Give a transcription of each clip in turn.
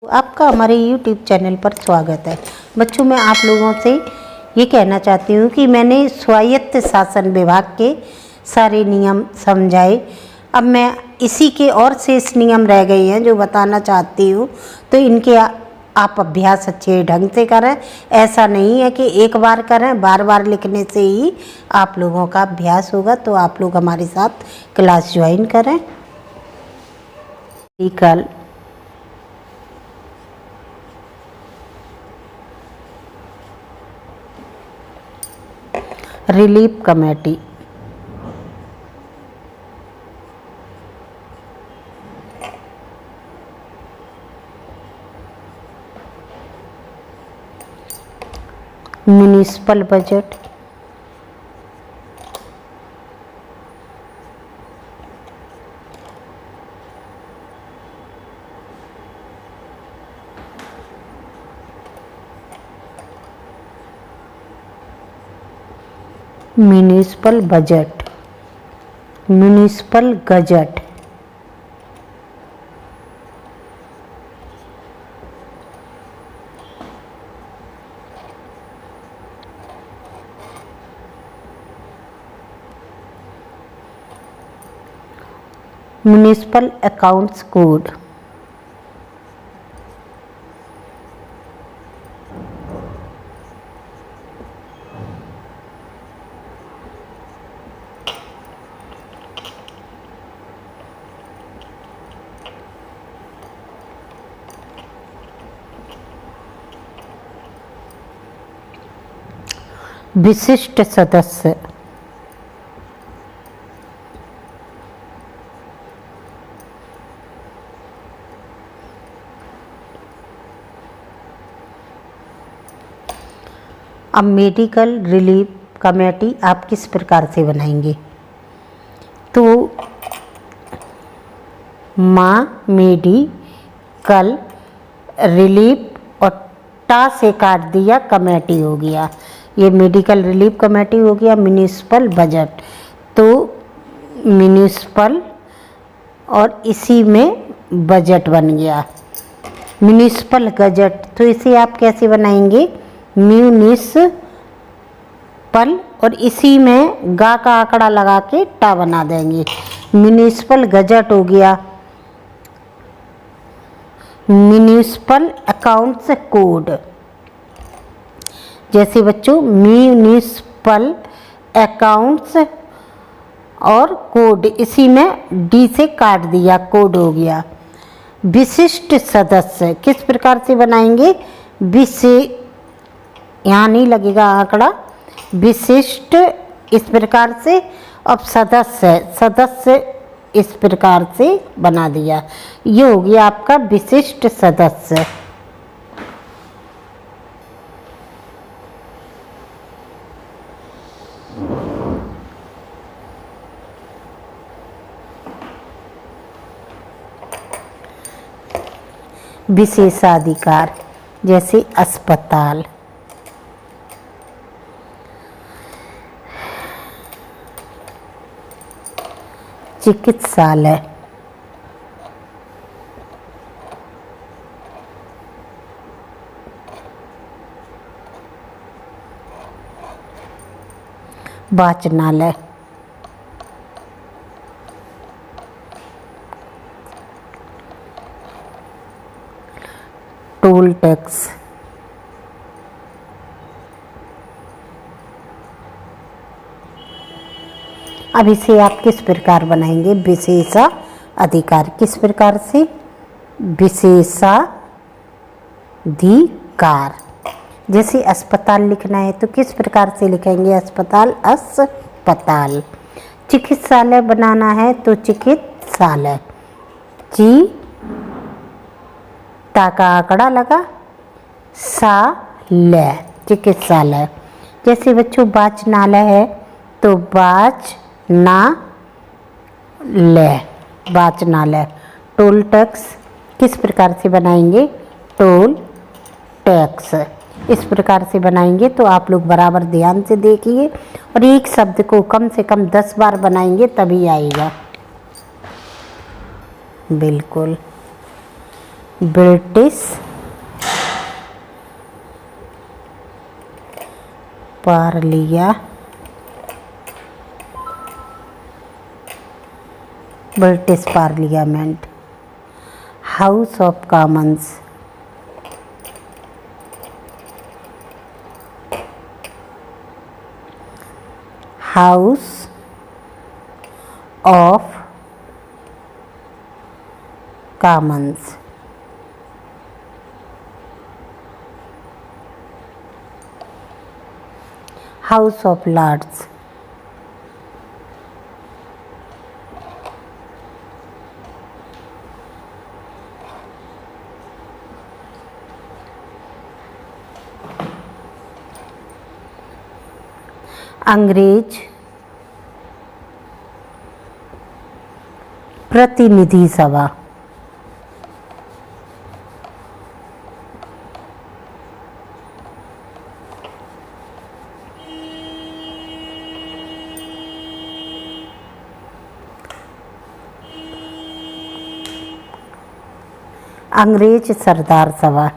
आपका हमारे YouTube channel पर स्वागत है। बच्चों, मैं आप लोगों से ये कहना चाहती हूँ कि मैंने स्वायत्त शासन विभाग के सारे नियम समझाए। अब मैं इसी के और शेष नियम रह गए हैं जो बताना चाहती हूँ, तो इनके आप अभ्यास अच्छे ढंग से करें। ऐसा नहीं है कि एक बार करें, बार बार लिखने से ही आप लोगों का अभ्यास होगा। तो आप लोग हमारे साथ क्लास ज्वाइन करें। कल relief committee, municipal budget, municipal budget, municipal gazette, municipal accounts code, विशिष्ट सदस्य, अब मेडिकल रिलीफ कमेटी आप किस प्रकार से बनाएंगे? तो मेडिकल रिलीफ और टा से काट दिया, कमेटी हो गया। ये मेडिकल रिलीफ कमेटी हो गया। म्युनिसिपल बजट, तो म्युनिसिपल और इसी में बजट बन गया म्युनिसिपल गजट। तो इसे आप कैसे बनाएंगे? म्युनिसिपल और इसी में गा का आंकड़ा लगा के टा बना देंगे। म्युनिसिपल गजट हो गया। म्युनिसिपल अकाउंट्स कोड, जैसे बच्चों म्युनिसिपल अकाउंट्स और कोड, इसी में डी से काट दिया, कोड हो गया। विशिष्ट सदस्य किस प्रकार से बनाएंगे? यहाँ नहीं लगेगा आंकड़ा, विशिष्ट इस प्रकार से। अब सदस्य इस प्रकार से बना दिया। ये हो गया आपका विशिष्ट सदस्य। विशेषाधिकार, जैसे अस्पताल, चिकित्सालय, वाचनालय, टोल टैक्स, अब इसे आप किस प्रकार बनाएंगे? विशेषाधिकार। किस प्रकार से? विशेषाधिकार। जैसे अस्पताल लिखना है तो किस प्रकार से लिखेंगे? अस्पताल। चिकित्सालय बनाना है तो चिकित्सालय, ता का आंकड़ा लगा, सालय, चिकित्सालय। जैसे बच्चों वाचनालय है तो वाचनालय। टोल टैक्स किस प्रकार से बनाएंगे? टोल टैक्स इस प्रकार से बनाएंगे। तो आप लोग बराबर ध्यान से देखिए और एक शब्द को कम से कम 10 बार बनाएंगे तभी आएगा। बिल्कुल। British Parliament, House of Commons, House of Commons, House of Lords, अंग्रेज प्रतिनिधि सभा, अंग्रेज सरदार सभा,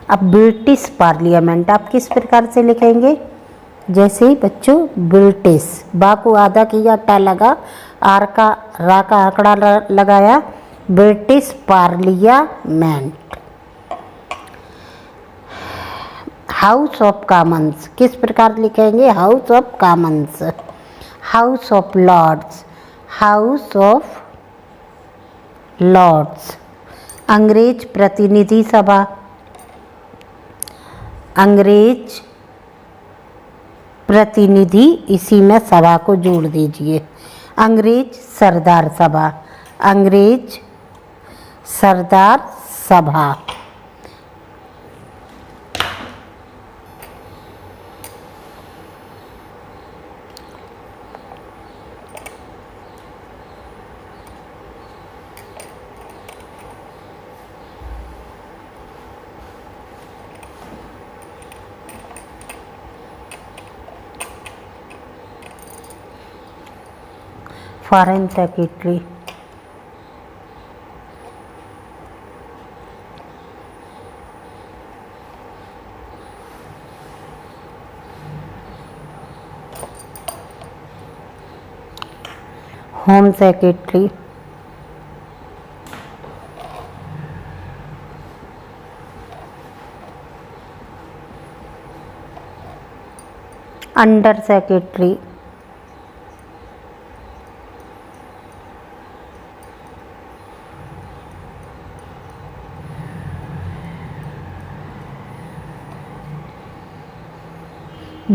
अब ब्रिटिश पार्लियामेंट आप किस प्रकार से लिखेंगे? जैसे ही बच्चों ब्रिटिश, बा को आधा किया, टा लगा, आर का रा का आंकड़ा लगाया, British Parliament. House of Commons किस प्रकार लिखेंगे? House of Commons. House of Lords, House of Lords. अंग्रेज प्रतिनिधि सभा, अंग्रेज प्रतिनिधि, इसी में सभा को जोड़ दीजिए। अंग्रेज सरदार सभा, अंग्रेज सरदार सभा। Foreign secretary, home secretary, under secretary,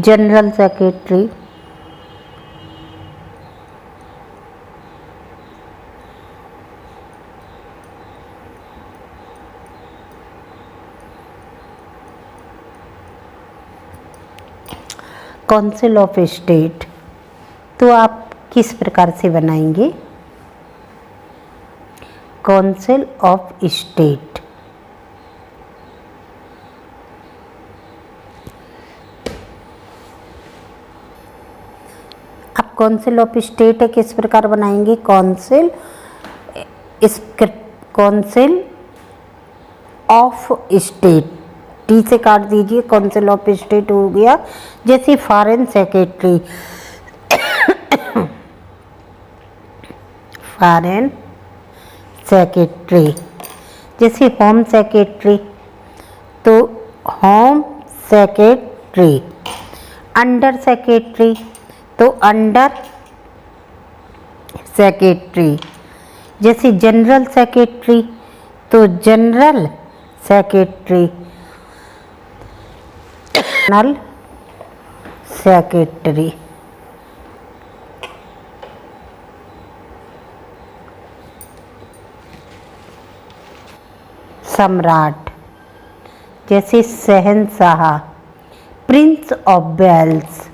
general secretary, council of state. तो आप किस प्रकार से बनाएंगे? काउंसिल ऑफ स्टेट, आप काउंसिल ऑफ स्टेट किस प्रकार बनाएंगे? काउंसिल ऑफ स्टेट, टी से काट दीजिए, काउंसिल ऑफ स्टेट हो गया। जैसे फॉरेन सेक्रेटरी, फॉरेन सेक्रेटरी। जैसे होम सेक्रेटरी, तो होम सेक्रेटरी। अंडर सेक्रेटरी, तो अंडर सेक्रेटरी। जैसे जनरल सेक्रेटरी, तो जनरल सेक्रेटरी, जनरल सेक्रेटरी। सम्राट, जैसे शहंशाह, प्रिंस ऑफ वेल्स।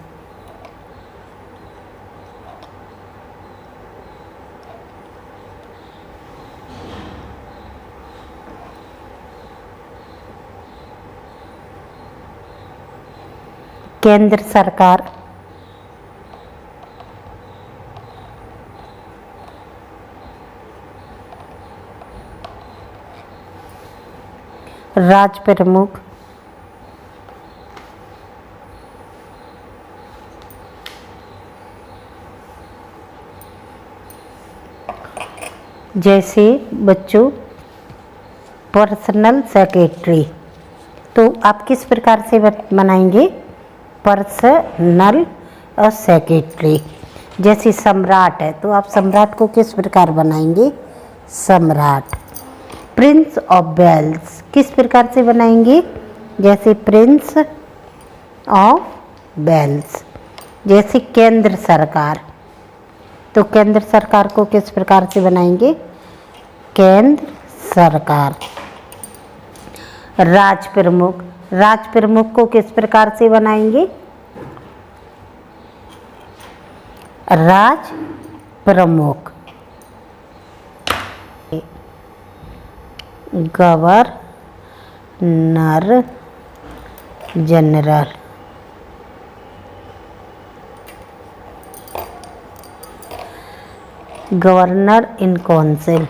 केंद्र सरकार, राज्य प्रमुख, जैसे बच्चों पर्सनल सेक्रेटरी, तो आप किस प्रकार से बनाएंगे? पर्सनल और सेक्रेटरी। जैसे सम्राट है तो आप सम्राट को किस प्रकार बनाएंगे? सम्राट। प्रिंस ऑफ वेल्स किस प्रकार से बनाएंगे? जैसे प्रिंस ऑफ वेल्स। जैसे केंद्र सरकार, तो केंद्र सरकार को किस प्रकार से बनाएंगे? केंद्र सरकार। राज्य प्रमुख, राज्य प्रमुख को किस प्रकार से बनाएंगे? राज्य प्रमुख। Governor general, governor in council,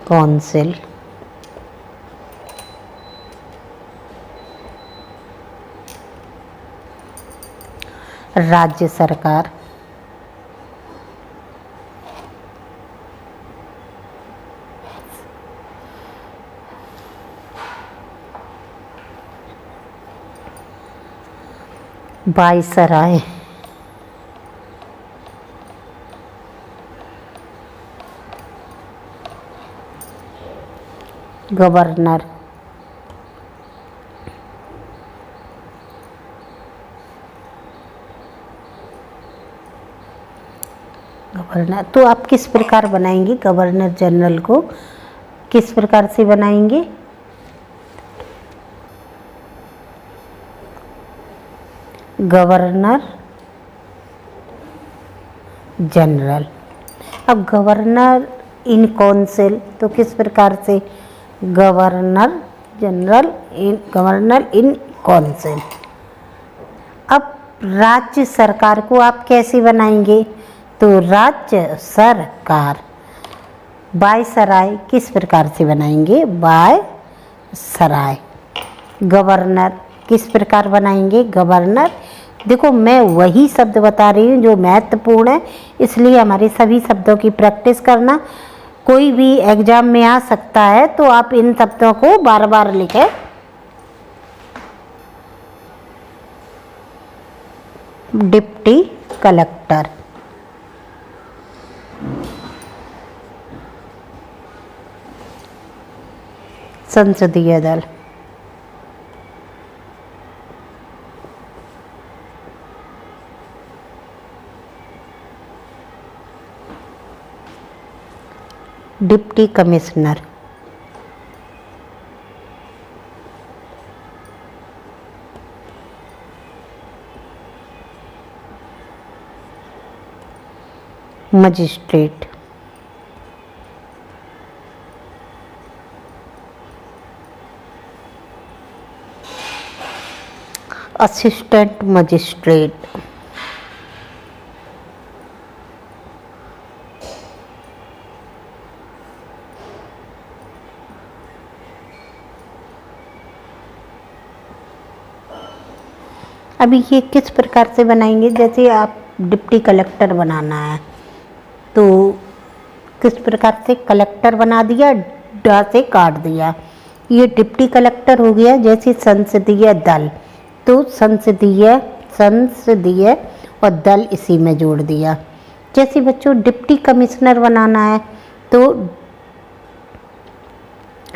council. राज्य सरकार, वायसराय, गवर्नर। गवर्नर, तो आप किस प्रकार बनाएंगे? गवर्नर जनरल को किस प्रकार से बनाएंगे? Governor general. अब गवर्नर इन काउंसिल तो किस प्रकार से? Governor general in, governor in council. अब राज्य सरकार को आप कैसे बनाएंगे? तो राज्य सरकार। वायसराय किस प्रकार से बनाएंगे? वायसराय। गवर्नर किस प्रकार बनाएंगे? गवर्नर। देखो मैं वही शब्द बता रही हूँ जो महत्वपूर्ण है, इसलिए हमारे सभी शब्दों की प्रैक्टिस करना। कोई भी एग्जाम में आ सकता है तो आप इन शब्दों को बार बार लिखें। डिप्टी कलेक्टर, संसदीय दल, deputy commissioner, magistrate, assistant magistrate, अभी ये किस प्रकार से बनाएंगे? जैसे आप डिप्टी कलेक्टर बनाना है तो किस प्रकार से? कलेक्टर बना दिया, डा से काट दिया, ये डिप्टी कलेक्टर हो गया। जैसे संसदीय दल, तो संसदीय, संसदीय और दल इसी में जोड़ दिया। जैसे बच्चों डिप्टी कमिश्नर बनाना है तो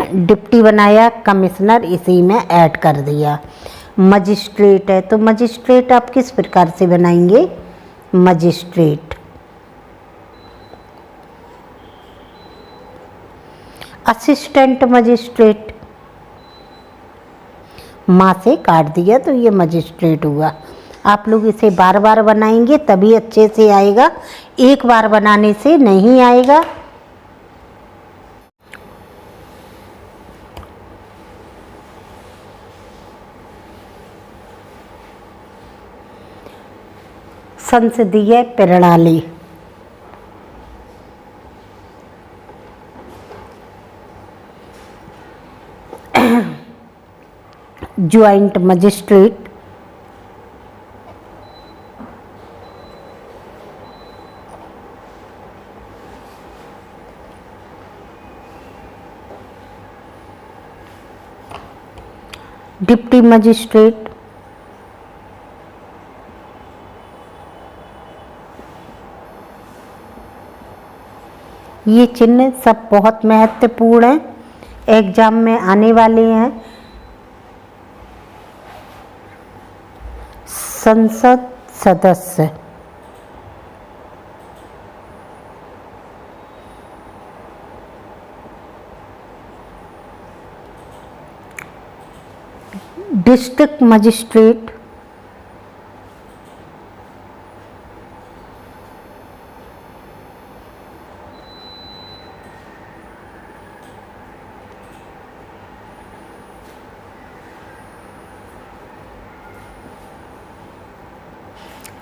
डिप्टी बनाया, कमिश्नर इसी में ऐड कर दिया। मजिस्ट्रेट है तो मजिस्ट्रेट आप किस प्रकार से बनाएंगे? मजिस्ट्रेट। असिस्टेंट मजिस्ट्रेट, माँ से काट दिया तो ये मजिस्ट्रेट हुआ। आप लोग इसे बार बार बनाएंगे तभी अच्छे से आएगा, एक बार बनाने से नहीं आएगा। संसदीय प्रणाली। ज्वाइंट मजिस्ट्रेट, डिप्टी मजिस्ट्रेट, ये चिन्ह सब बहुत महत्वपूर्ण हैं, एग्जाम में आने वाले हैं। संसद सदस्य, डिस्ट्रिक्ट मजिस्ट्रेट,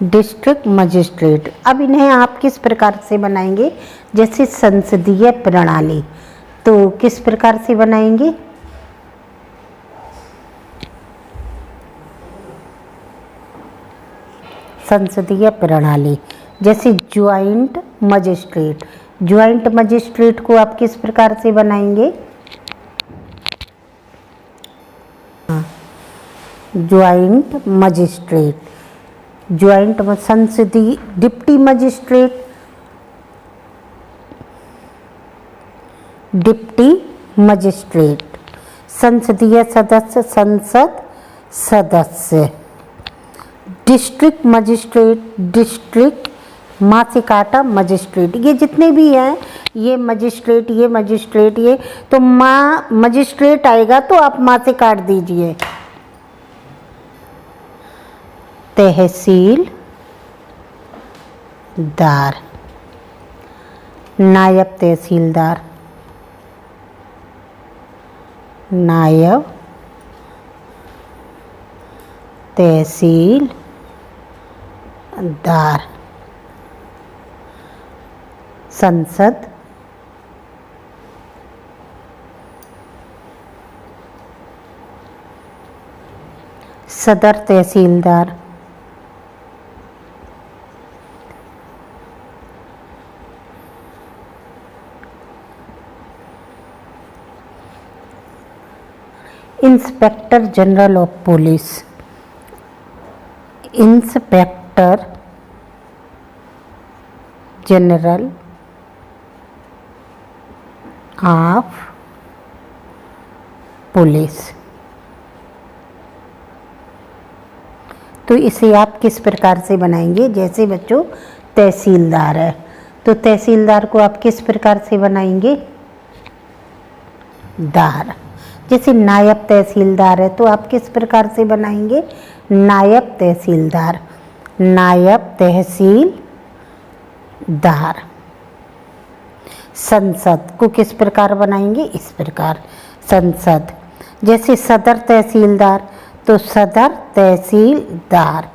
डिस्ट्रिक्ट मजिस्ट्रेट। अब इन्हें आप किस प्रकार से बनाएंगे? जैसे संसदीय प्रणाली, तो किस प्रकार से बनाएंगे? संसदीय प्रणाली, जैसे ज्वाइंट मजिस्ट्रेट। ज्वाइंट मजिस्ट्रेट को आप किस प्रकार से बनाएंगे? ज्वाइंट मजिस्ट्रेट, ज्वाइंट संसदीय डिप्टी मजिस्ट्रेट, डिप्टी मजिस्ट्रेट, संसदीय सदस्य, संसद सदस्य, डिस्ट्रिक्ट मजिस्ट्रेट, डिस्ट्रिक्ट माँ से काटा मजिस्ट्रेट। ये जितने भी हैं, ये मजिस्ट्रेट, ये मजिस्ट्रेट, ये तो माँ मजिस्ट्रेट आएगा तो आप माँ से काट दीजिए। तहसीलदार, नायब तहसीलदार, नायब तहसीलदार, संसद सदर तहसीलदार, inspector general of police, inspector general of police. तो इसे आप किस प्रकार से बनाएंगे? जैसे बच्चों तहसीलदार है, तो तहसीलदार को आप किस प्रकार से बनाएंगे? दार। जैसे नायब तहसीलदार है, तो आप किस प्रकार से बनाएंगे? नायब तहसीलदार, नायब तहसीलदार। संसद को किस प्रकार बनाएंगे? इस प्रकार, संसद। जैसे सदर तहसीलदार, तो सदर तहसीलदार।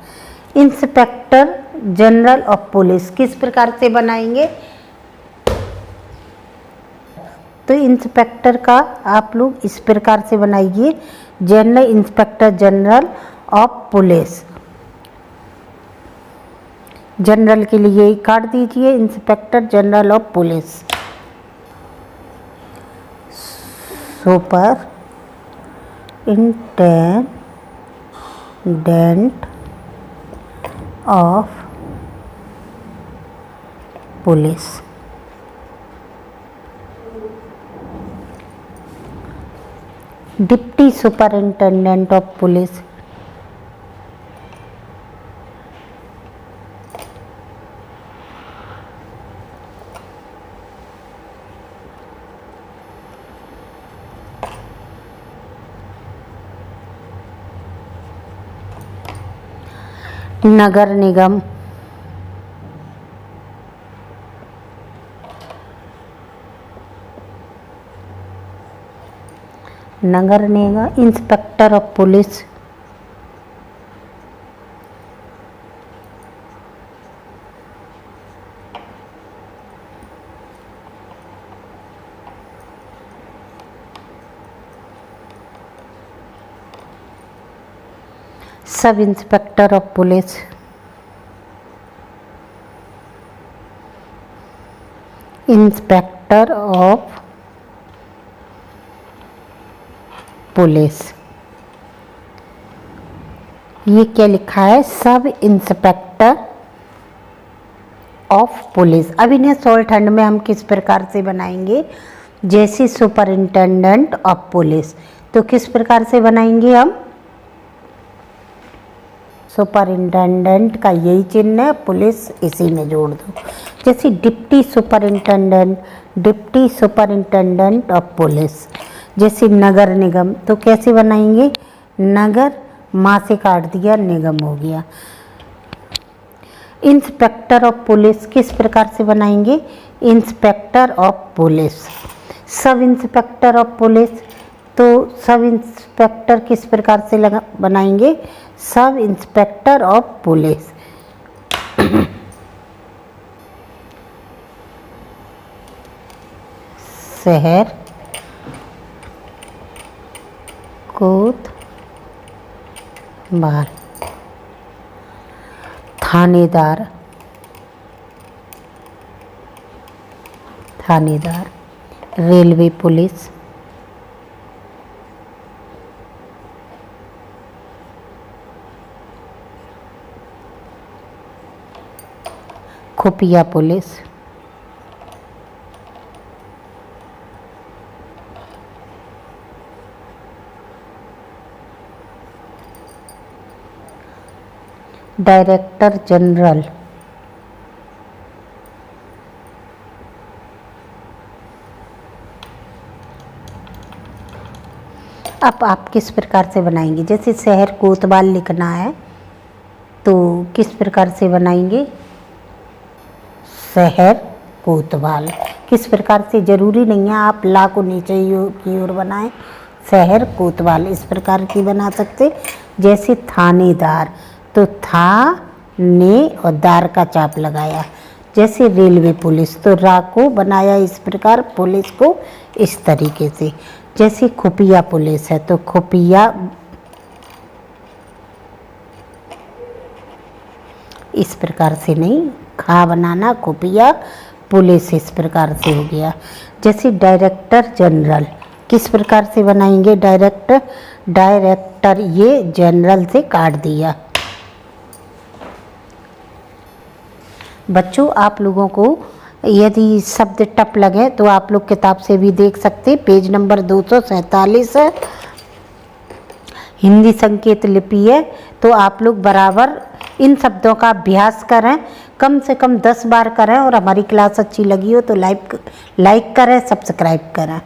इंस्पेक्टर जनरल ऑफ पुलिस किस प्रकार से बनाएंगे? तो इंस्पेक्टर का आप लोग इस प्रकार से बनाइए, general inspector general of police. General के लिए ही काट दीजिए, inspector general of police. Super intended of police. Deputy superintendent of police, Nagar Nigam, Nagar Nigam inspector of police, sub inspector of police, inspector of police. ये क्या लिखा है? Sub inspector of police. अब इन्हें शॉर्ट हैंड में हम किस प्रकार से बनाएंगे? जैसे सुपरिंटेंडेंट ऑफ पुलिस, तो किस प्रकार से बनाएंगे हम? सुपरिंटेंडेंट का यही चिन्ह है, पुलिस इसी में जोड़ दो। जैसे डिप्टी सुपरिंटेंडेंट ऑफ पुलिस। जैसे नगर निगम, तो कैसे बनाएंगे? नगर, माँ से काट दिया, निगम हो गया। इंस्पेक्टर ऑफ पुलिस किस प्रकार से बनाएंगे? Inspector of police. Sub inspector of police, तो सब इंस्पेक्टर किस प्रकार से बनाएंगे? Sub inspector of police. शहर, कोतवाल। थानेदार, रेलवे पुलिस, खुफिया पुलिस, डायरेक्टर जनरल, अब आप किस प्रकार से बनाएंगे? जैसे शहर कोतवाल लिखना है, तो किस प्रकार से बनाएंगे? शहर कोतवाल। किस प्रकार से? जरूरी नहीं है आप ला को नीचे की ओर बनाएं, शहर कोतवाल इस प्रकार की बना सकते। जैसे थानेदार, तो था, ने और दार का चाप लगाया। जैसे रेलवे पुलिस, तो रा को बनाया इस प्रकार, पुलिस को इस तरीके से। जैसे खुफिया पुलिस है, तो खुफिया इस प्रकार से नहीं, खा बनाना, खुफिया पुलिस इस प्रकार से हो गया। जैसे डायरेक्टर जनरल, किस प्रकार से बनाएंगे? डायरेक्टर ये जनरल से काट दिया। बच्चों, आप लोगों को यदि शब्द टफ लगे तो आप लोग किताब से भी देख सकते। पेज नंबर 247 है, हिंदी संकेत लिपि है। तो आप लोग बराबर इन शब्दों का अभ्यास करें, कम से कम 10 बार करें। और हमारी क्लास अच्छी लगी हो तो लाइक करें, सब्सक्राइब करें।